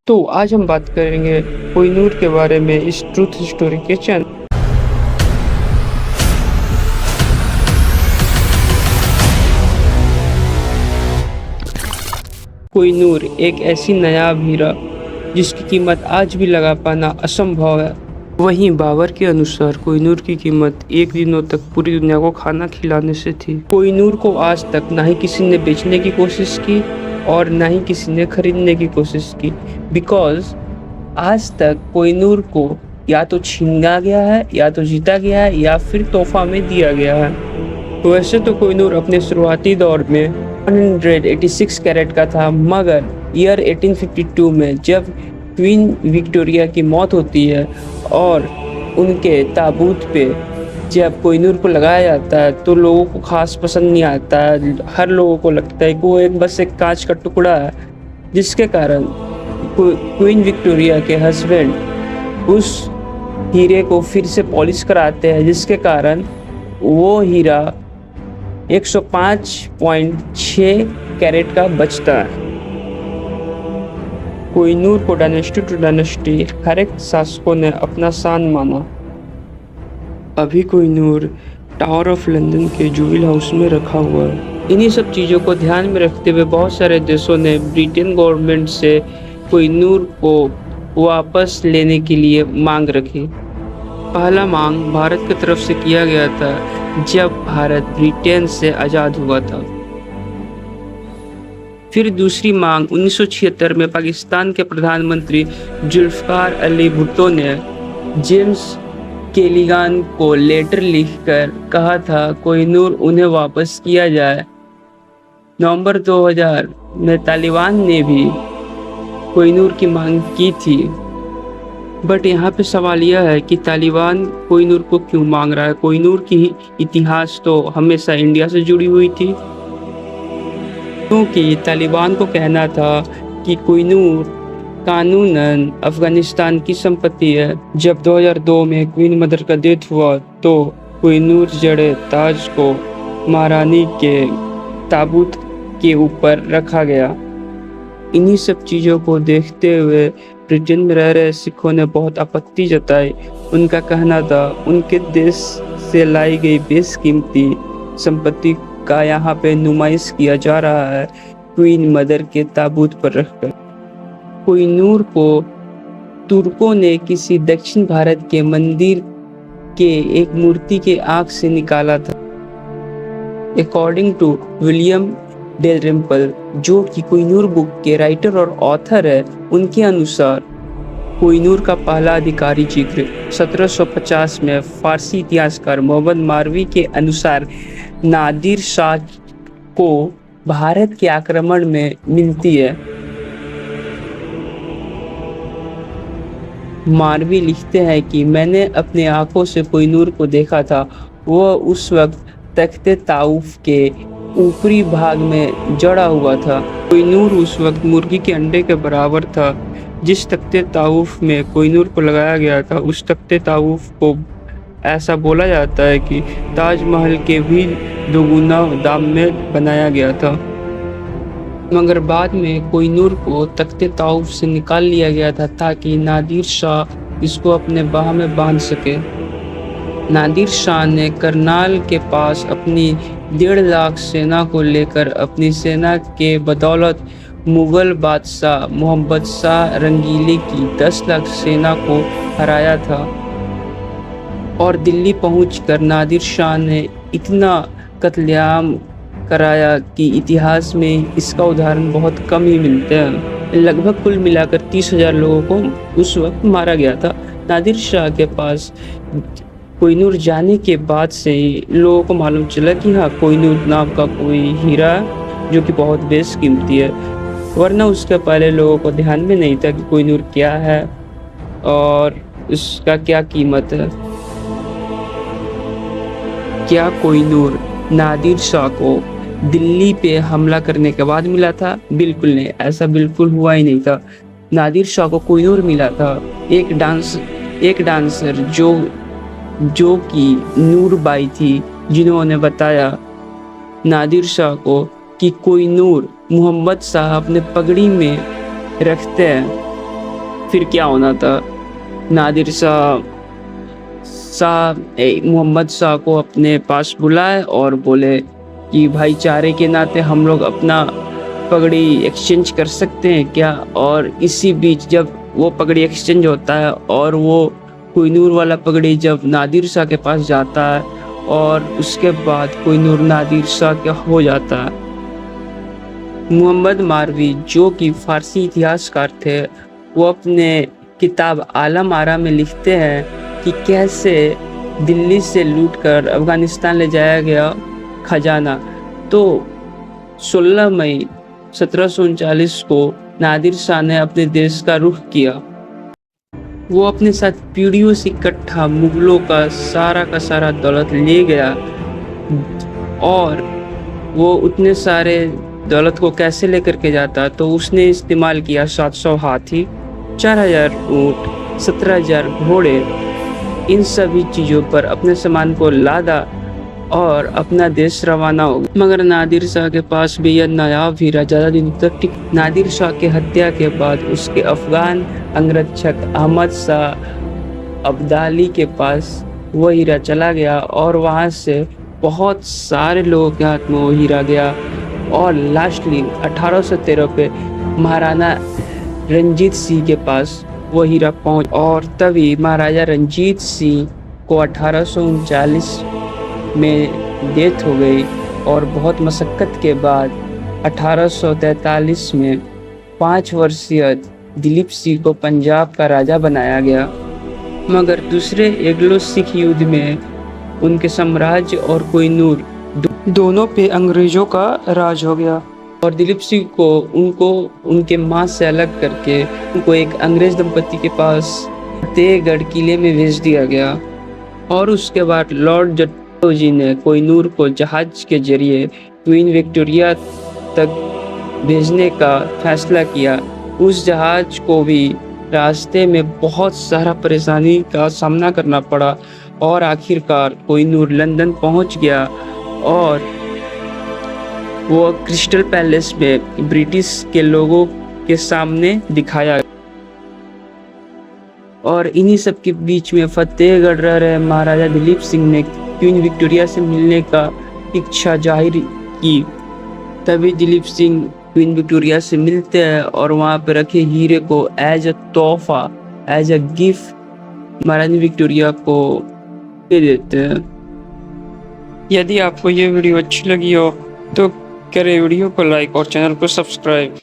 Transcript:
तो आज हम बात करेंगे कोहिनूर के बारे में इस ट्रूथ स्टोरी के चैनल। कोहिनूर एक ऐसी नायाब हीरा जिसकी कीमत आज भी लगा पाना असंभव है। वहीं बाबर के अनुसार कोहिनूर की कीमत एक दिनों तक पूरी दुनिया को खाना खिलाने से थी। कोहिनूर को आज तक ना ही किसी ने बेचने की कोशिश की और ना ही किसी ने खरीदने की कोशिश की, बिकॉज आज तक कोहिनूर को या तो छीना गया है, या तो जीता गया है, या फिर तोहफा में दिया गया है। वैसे तो कोहिनूर अपने शुरुआती दौर में 186 कैरेट का था, मगर ईयर 1852 में जब क्वीन विक्टोरिया की मौत होती है और उनके ताबूत पे जब कोहिनूर को लगाया जाता है तो लोगों को खास पसंद नहीं आता है। हर लोगों को लगता है कि वो बस एक कांच का टुकड़ा है, जिसके कारण क्वीन विक्टोरिया के हस्बैंड उस हीरे को फिर से पॉलिश कराते हैं, जिसके कारण वो हीरा 105.6 कैरेट का बचता है। कोहिनूर को डायनेस्टी टू डायनेस्टी हर एक शासकों ने अपना शान माना। अभी कोहिनूर टावर ऑफ लंदन के जुबिल हाउस में रखा हुआ है। इन्हीं सब चीज़ों को ध्यान में रखते हुए बहुत सारे देशों ने ब्रिटेन गवर्नमेंट से कोहिनूर को वापस लेने के लिए मांग रखी। पहला मांग भारत की तरफ से किया गया था जब भारत ब्रिटेन से आज़ाद हुआ था। फिर दूसरी मांग 1976 में पाकिस्तान के प्रधानमंत्री जुल्फ़िकार अली भुट्टो ने जेम्स केलिगान को लेटर लिखकर कहा था कोहिनूर उन्हें वापस किया जाए। नवंबर 2000 में तालिबान ने भी कोहिनूर की मांग की थी, बट यहाँ पे सवाल यह है कि तालिबान कोहिनूर को क्यों मांग रहा है। कोहिनूर की इतिहास तो हमेशा इंडिया से जुड़ी हुई थी, क्योंकि तालिबान को कहना था कि कोहिनूर कानूनन अफगानिस्तान की संपत्ति है। जब 2002 में क्वीन मदर का डेथ हुआ तो कोहिनूर जड़े ताज को महारानी के ताबूत के ऊपर रखा गया। इन्हीं सब चीज़ों को देखते हुए ब्रिटेन में रह रहे सिखों ने बहुत आपत्ति जताई। उनका कहना था उनके देश से लाई गई बेशकीमती संपत्ति का यहाँ पे नुमाइश किया जा रहा है क्वीन मदर के ताबूत पर रखकर। कोहिनूर को तुर्कों ने किसी दक्षिण भारत के मंदिर के एक मूर्ति के आंख से निकाला था। अकॉर्डिंग टू विलियम डेलरिम्पल, जो कि कोहिनूर बुक के राइटर और ऑथर है, उनके अनुसार कोहिनूर का पहला अधिकारी जिक्र 1750 में फारसी इतिहासकार मोहम्मद मारवी के अनुसार नादिर शाह को भारत के आक्रमण में मिलती है। मारवी लिखते हैं कि मैंने अपने आंखों से कोहिनूर को देखा था। वह उस वक्त तख्ते ताउफ के ऊपरी भाग में जड़ा हुआ था। कोहिनूर उस वक्त मुर्गी के अंडे के बराबर था। जिस तख्ते ताउफ में कोहिनूर को लगाया गया था, उस तख्ते ताउफ को ऐसा बोला जाता है कि ताजमहल के भी दोगुना दाम में बनाया गया था। मगर बाद में कोहिनूर को तख्ते ताउफ से निकाल लिया गया था ताकि नादिर शाह इसको अपने बाह में बांध सके। नादिर शाह ने करनाल के पास अपनी 1.5 लाख सेना को लेकर अपनी सेना के बदौलत मुगल बादशाह मोहम्मद शाह रंगीले की 10 लाख सेना को हराया था और दिल्ली पहुंचकर नादिर शाह ने इतना कत्लेआम कराया कि इतिहास में इसका उदाहरण बहुत कम ही मिलते हैं। लगभग कुल मिलाकर 30,000 लोगों को उस वक्त मारा गया था। नादिर शाह के पास कोहिनूर जाने के बाद से ही लोगों को मालूम चला कि हाँ, कोहिनूर नाम का कोई हीरा जो कि बहुत बेशकीमती है, वरना उसके पहले लोगों को ध्यान में नहीं था कि कोहिनूर क्या है और उसका क्या कीमत है। क्या कोहिनूर नादिर शाह को दिल्ली पे हमला करने के बाद मिला था? बिल्कुल नहीं, ऐसा बिल्कुल हुआ ही नहीं था। नादिर शाह को कोहिनूर मिला था एक डांसर जो कि नूरबाई थी, जिन्होंने बताया नादिर शाह को कि कोहिनूर मोहम्मद शाह अपने पगड़ी में रखते हैं फिर क्या होना था। नादिर मोहम्मद शाह को अपने पास बुलाए और बोले कि भाईचारे के नाते हम लोग अपना पगड़ी एक्सचेंज कर सकते हैं क्या। और इसी बीच जब वो पगड़ी एक्सचेंज होता है और वो कोहिनूर वाला पगड़ी जब नादिर शाह के पास जाता है और उसके बाद कोहिनूर नादिर शाह का हो जाता है। मोहम्मद मारवी जो कि फारसी इतिहासकार थे, वो अपने किताब आलम आरा में लिखते हैं कि कैसे दिल्ली से लूटकर अफगानिस्तान ले जाया गया खजाना। तो 16 मई 1739 को नादिर शाह ने अपने देश का रुख किया। वो अपने साथ पीढ़ियों से इकट्ठा मुगलों का सारा दौलत ले गया। और वो उतने सारे दौलत को कैसे लेकर के जाता, तो उसने इस्तेमाल किया 700 हाथी, 4000 ऊँट, 17000 घोड़े। इन सभी चीज़ों पर अपने सामान को लादा और अपना देश रवाना हो गया। मगर नादिर शाह के पास भी यह नायाब हीरा ज़्यादा दिन तक टिक। नादिर शाह के हत्या के बाद उसके अफगान अंगरक्षक अहमद शाह अब्दाली के पास वो हीरा चला गया और वहाँ से बहुत सारे लोगों के हाथ में वो हीरा गया। और लास्टली 1813 पे महाराणा रंजीत सिंह के पास वो हीरा पहुंच। और तभी महाराजा रंजीत सिंह को 1839 में डेथ हो गई। और बहुत मशक्क़त के बाद 1843 में 5 वर्षीय दिलीप सिंह को पंजाब का राजा बनाया गया। मगर दूसरे एंग्लो सिख युद्ध में उनके साम्राज्य और कोहिनूर दोनों पे अंग्रेजों का राज हो गया। और दिलीप सिंह को उनके माँ से अलग करके उनको एक अंग्रेज दंपति के पास फतेहगढ़ किले में भेज दिया गया। और उसके बाद लॉर्ड जट्टो जी ने कोहिनूर को जहाज के जरिए क्वीन विक्टोरिया तक भेजने का फैसला किया। उस जहाज को भी रास्ते में बहुत सारा परेशानी का सामना करना पड़ा और आखिरकार कोहिनूर लंदन पहुंच गया। और वो क्रिस्टल पैलेस में ब्रिटिश के लोगों के सामने दिखाया। और इन्हीं सब के बीच में फतेहगढ़ रह रहे महाराजा दिलीप सिंह ने क्वीन विक्टोरिया से मिलने का इच्छा जाहिर की। तभी दिलीप सिंह क्वीन विक्टोरिया से मिलते हैं और वहाँ पे रखे हीरे को एज अ तोहफा, एज अ गिफ्ट महारानी विक्टोरिया को दे देते हैं। यदि आपको ये वीडियो अच्छी लगी हो तो करें वीडियो को लाइक और चैनल को सब्सक्राइब।